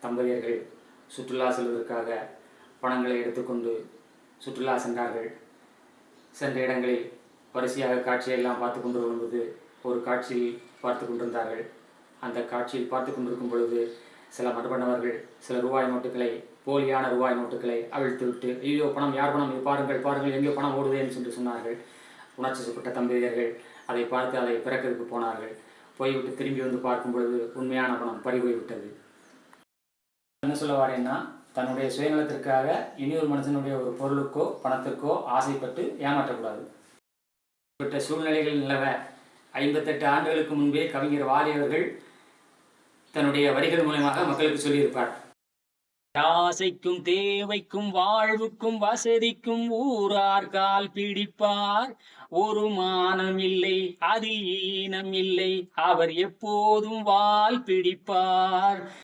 தம்பதியர்கள் சுற்றுலா செல்வதற்காக பணங்களை எடுத்துக்கொண்டு சுற்றுலா சென்றார்கள். சென்ற இடங்களில் வரிசையாக காட்சியெல்லாம் பார்த்து கொண்டு வரும்போது ஒரு காட்சியில் பார்த்து கொண்டிருந்தார்கள். அந்த காட்சியில் பார்த்து கொண்டிருக்கும் பொழுது சில மர்மநபர்கள் சில ரூபாய் நோட்டுகளை, போலியான ரூபாய் நோட்டுகளை அவிழ்த்து விட்டு, ஐயோ பணம், யார் பணம், இது பாருங்கள் பாருங்கள், எங்கே பணம் ஓடுதேன்னு சொல்லி சொன்னார்கள். உணர்ச்சிப்பட்ட தம்பதியர்கள் அதை பார்த்து அதை பிறக்கிறதுக்கு போனார்கள். போய்விட்டு திரும்பி வந்து பார்க்கும் பொழுது உண்மையான பணம் பறி போய்விட்டது. என்ன சொல்ல வரேன்னா, தன்னுடைய சுயநலத்திற்காக இனியொரு மனுஷனுடைய ஒரு பொருளுக்கோ பணத்திற்கோ ஆசைப்பட்டு ஏமாற்றக்கூடாது. இப்பட்ட சூழ்நிலைகள் நிலவ 58 ஆண்டுகளுக்கு முன்பே கவிஞர் வாலி அவர்கள் தன்னுடைய வரிகள் மூலமாக மக்களுக்கு சொல்லியிருப்பார். ஆசைக்கும் தேவைக்கும் வாழ்வுக்கும் வசதிக்கும் ஊரார் கால் பிடிப்பார். ஒரு மானம் இல்லை, அதில் ஈனம் இல்லை, அவர் எப்போதும் வால் பிடிப்பார்.